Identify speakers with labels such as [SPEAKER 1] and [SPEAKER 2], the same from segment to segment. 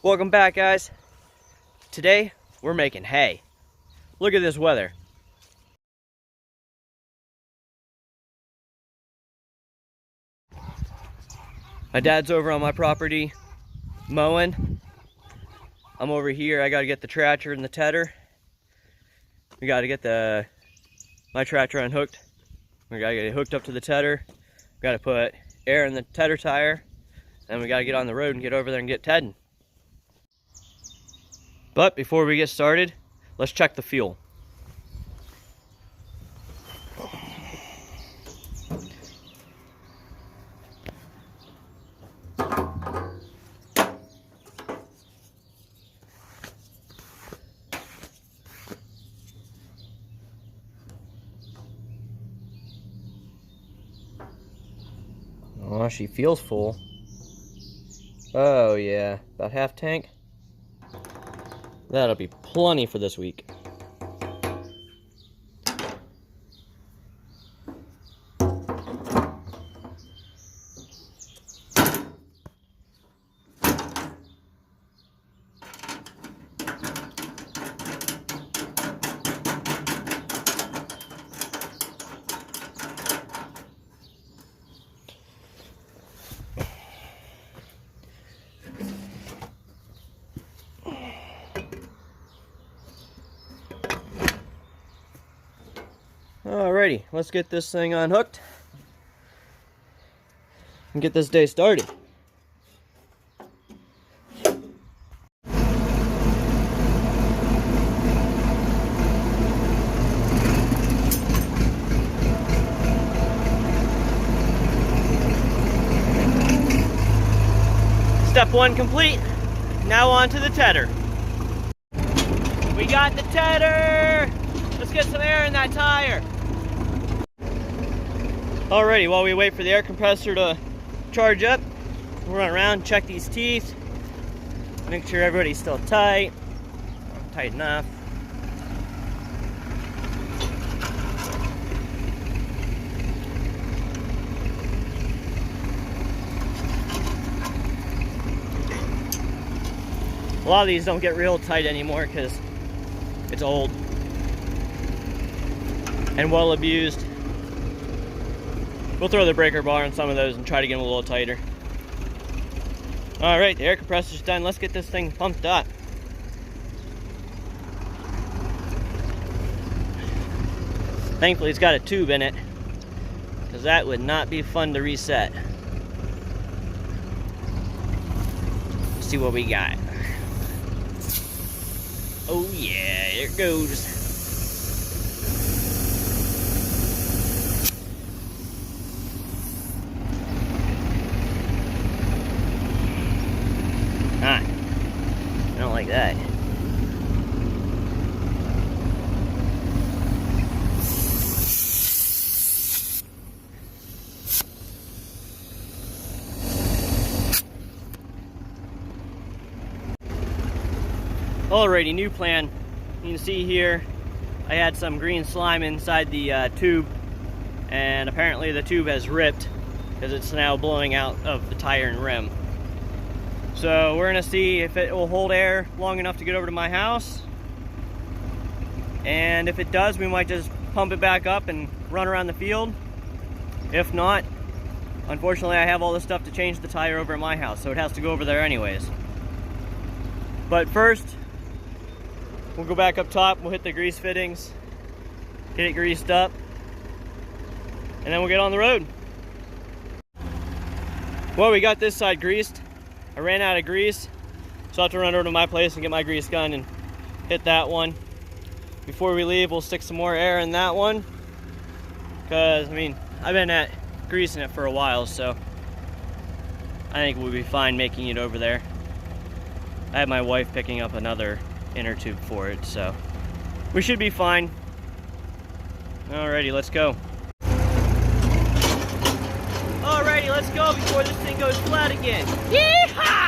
[SPEAKER 1] Welcome back, guys. Today we're making hay. Look at this weather. My dad's over on my property mowing. I'm over here. I gotta get the tractor and the tedder. We gotta get my tractor unhooked. We gotta get it hooked up to the tedder. We gotta put air in the tedder tire. Then we gotta get on the road and get over there and get tedding. But before we get started, let's check the fuel. Oh, she feels full. Oh yeah, about half tank. That'll be plenty for this week. Alrighty, let's get this thing unhooked and get this day started. Step one complete. Now on to the tedder. We got the tedder! Let's get some air in that tire. Alrighty, while we wait for the air compressor to charge up, we'll run around, check these teeth, make sure everybody's still tight, tight enough. A lot of these don't get real tight anymore because it's old and well abused. We'll throw the breaker bar on some of those and try to get them a little tighter. Alright, the air compressor's done. Let's get this thing pumped up. Thankfully it's got a tube in it, because that would not be fun to reset. Let's see what we got. Oh yeah, here it goes. Ah, I don't like that. Alrighty, new plan. You can see here, I had some green slime inside the tube, and apparently the tube has ripped because it's now blowing out of the tire and rim. So we're gonna see if it will hold air long enough to get over to my house. And if it does, we might just pump it back up and run around the field. If not, unfortunately I have all this stuff to change the tire over at my house, so it has to go over there anyways. But first, we'll go back up top, we'll hit the grease fittings, get it greased up, and then we'll get on the road. Well, we got this side greased. I ran out of grease, so I'll have to run over to my place and get my grease gun and hit that one. Before we leave, we'll stick some more air in that one, because, I mean, I've been at greasing it for a while, so I think we'll be fine making it over there. I have my wife picking up another inner tube for it, so we should be fine. Alrighty, let's go. Alrighty, let's go before this thing goes flat again. Yeehaw!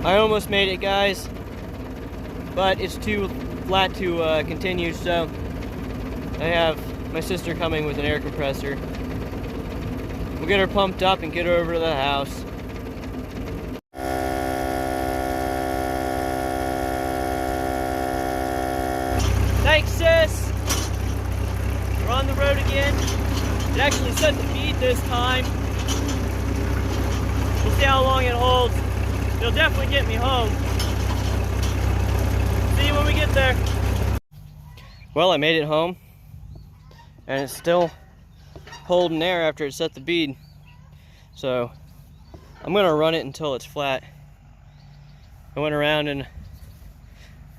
[SPEAKER 1] I almost made it, guys, but it's too flat to continue, so I have my sister coming with an air compressor. We'll get her pumped up and get her over to the house. Thanks, sis! We're on the road again. It actually set the bead this time. We'll see how long it holds. It'll definitely get me home. See you when we get there. Well, I made it home, and it's still holding air after it set the bead. So I'm gonna run it until it's flat. I went around and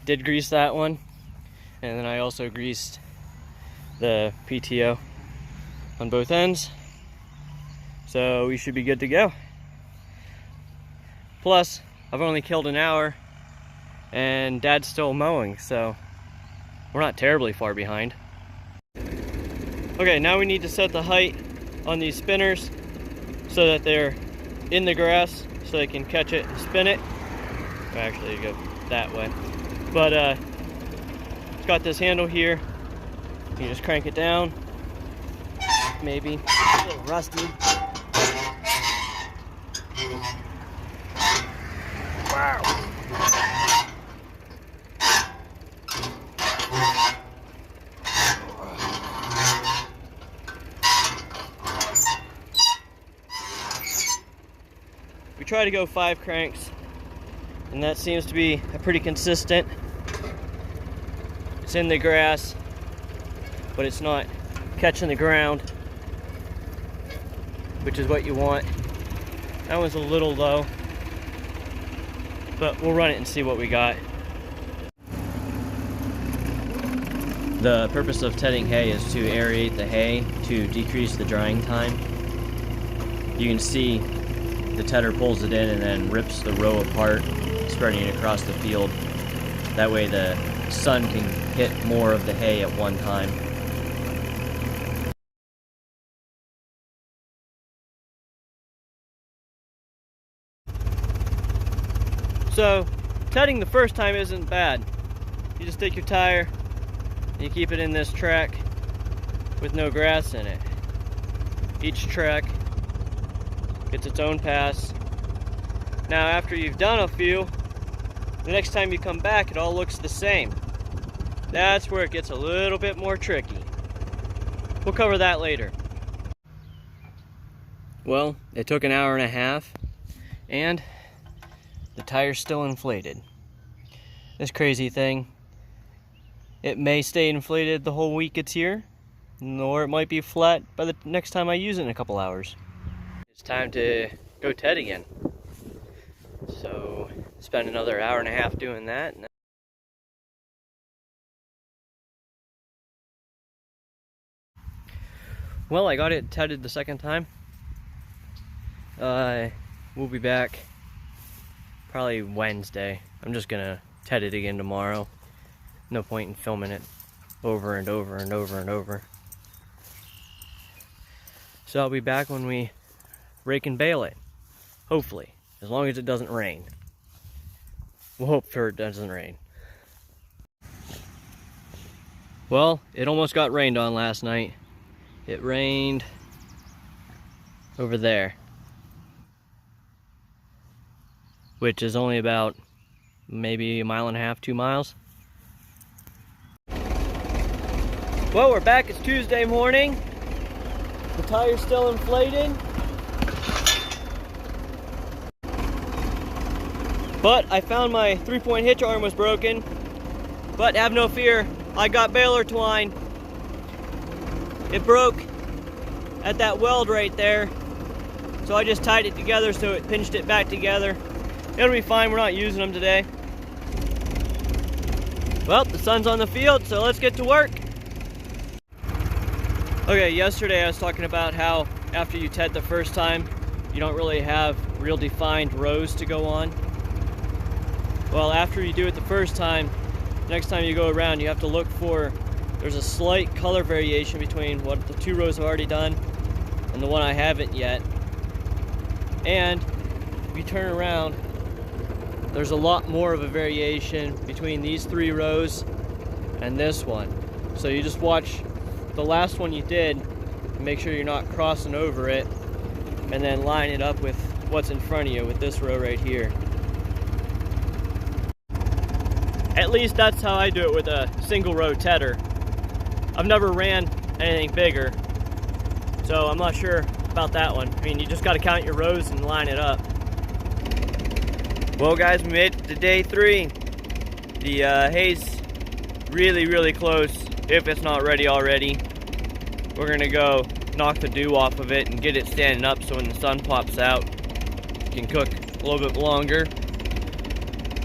[SPEAKER 1] did grease that one, and then I also greased the PTO on both ends. So we should be good to go. Plus, I've only killed an hour and Dad's still mowing, so we're not terribly far behind. Okay, now we need to set the height on these spinners so that they're in the grass so they can catch it and spin it. Actually, go that way. But it's got this handle here. You just crank it down. Maybe. A little rusty. Wow. We try to go 5 cranks, and that seems to be a pretty consistent. It's in the grass, but it's not catching the ground, which is what you want. That one's a little low, but we'll run it and see what we got. The purpose of tedding hay is to aerate the hay to decrease the drying time. You can see the tedder pulls it in and then rips the row apart, spreading it across the field. That way the sun can hit more of the hay at one time. So, tedding the first time isn't bad. You just take your tire and you keep it in this track with no grass in it. Each track gets its own pass. Now after you've done a few, the next time you come back it all looks the same. That's where it gets a little bit more tricky. We'll cover that later. Well, it took an hour and a half and the tire's still inflated. This crazy thing, it may stay inflated the whole week it's here, or it might be flat by the next time I use it in a couple hours. It's time to go ted again. So, spend another hour and a half doing that. Well, I got it tedded the second time. We'll be back probably Wednesday. I'm just gonna ted it again tomorrow. No point in filming it over and over and over and over. So I'll be back when we rake and bale it. Hopefully. As long as it doesn't rain. We'll hope for it doesn't rain. Well, it almost got rained on last night. It rained over there, which is only about maybe 1.5 miles, 2 miles. Well, we're back. It's Tuesday morning. The tire's still inflated. But I found my 3-point hitch arm was broken. But have no fear, I got baler twine. It broke at that weld right there. So I just tied it together so it pinched it back together. It'll be fine, we're not using them today. Well, the sun's on the field, so let's get to work. Okay, yesterday I was talking about how after you ted the first time, you don't really have real defined rows to go on. Well, after you do it the first time, next time you go around, you have to look for, there's a slight color variation between what the 2 rows I've already done and the one I haven't yet. And if you turn around, there's a lot more of a variation between these 3 rows and this one. So you just watch the last one you did, make sure you're not crossing over it, and then line it up with what's in front of you with this row right here. At least that's how I do it with a single row tedder. I've never ran anything bigger, so I'm not sure about that one. I mean, you just got to count your rows and line it up. Well guys, we made it to day 3. The hay's really close, if it's not ready already. We're gonna go knock the dew off of it and get it standing up so when the sun pops out, it can cook a little bit longer.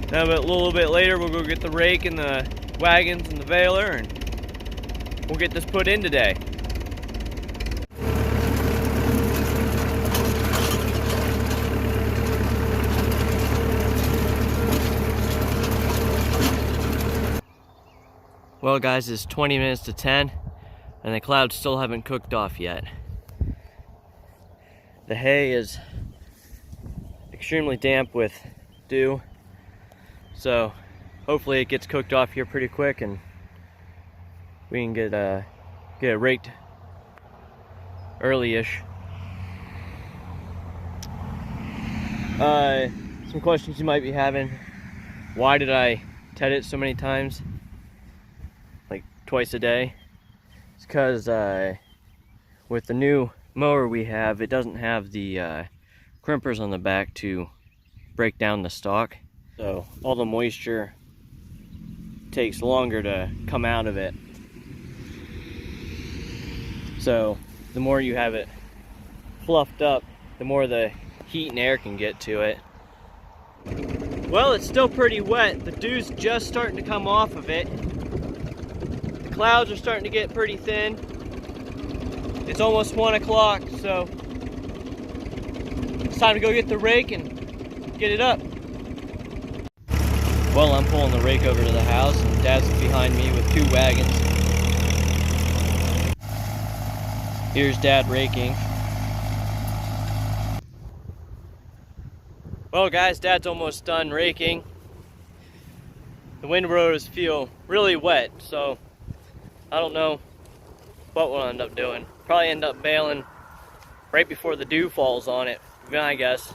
[SPEAKER 1] Then a little bit later, we'll go get the rake and the wagons and the baler, and we'll get this put in today. Well guys, it's 20 minutes to 10 and the clouds still haven't cooked off yet. The hay is extremely damp with dew, so hopefully it gets cooked off here pretty quick and we can get it raked early-ish. Some questions you might be having: why did I ted it so many times? Twice a day. It's because with the new mower we have, it doesn't have the crimpers on the back to break down the stalk, so all the moisture takes longer to come out of it. So the more you have it fluffed up, the more the heat and air can get to it. Well, it's still pretty wet. The dew's just starting to come off of it. Clouds are starting to get pretty thin. It's almost 1 o'clock, so it's time to go get the rake and get it up. Well, I'm pulling the rake over to the house and Dad's behind me with 2 wagons. Here's Dad raking. Well guys, Dad's almost done raking. The windrows feel really wet, so I don't know what we'll end up doing. Probably end up baling right before the dew falls on it, I guess.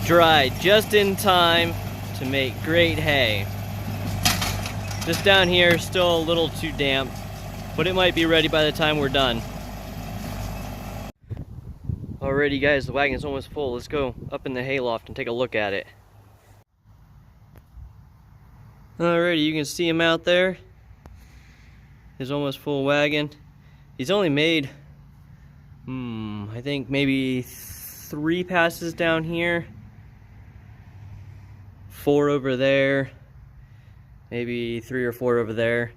[SPEAKER 1] Dry just in time to make great hay. This down here is still a little too damp, but it might be ready by the time we're done. Alrighty guys, the wagon's almost full. Let's go up in the hayloft and take a look at it. Alrighty, you can see him out there. His almost full wagon. He's only made, I think maybe 3 passes down here. 4 over there. Maybe 3 or 4 over there,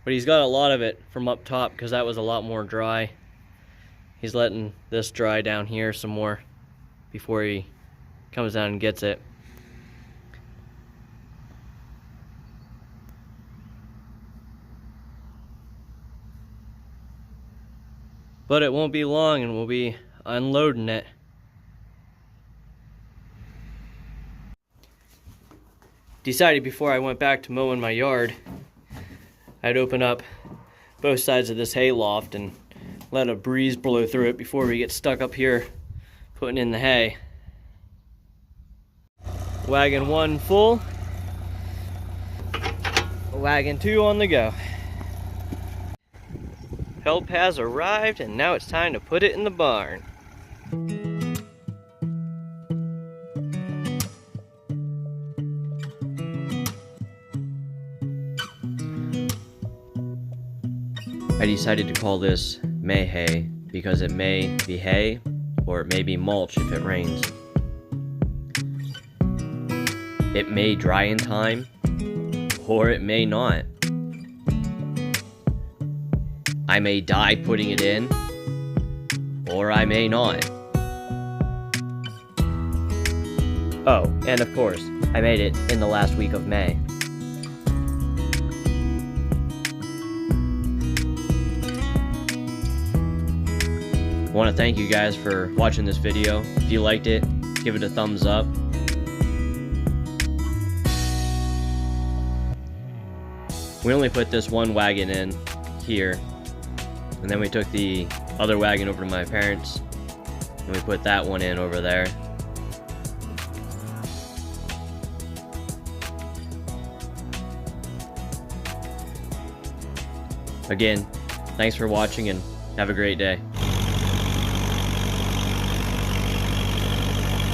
[SPEAKER 1] but he's got a lot of it from up top because that was a lot more dry. He's letting this dry down here some more before he comes down and gets it. But it won't be long and we'll be unloading it. Decided before I went back to mowing my yard, I'd open up both sides of this hay loft and let a breeze blow through it before we get stuck up here putting in the hay. Wagon 1 full, wagon 2 on the go. Help has arrived and now it's time to put it in the barn. I decided to call this May hay because it may be hay or it may be mulch if it rains. It may dry in time or it may not. I may die putting it in or I may not. Oh, and of course, I made it in the last week of May. want to thank you guys for watching this video. If you liked it, give it a thumbs up. We only put this one wagon in here, and then we took the other wagon over to my parents, and we put that one in over there. Again, thanks for watching and have a great day.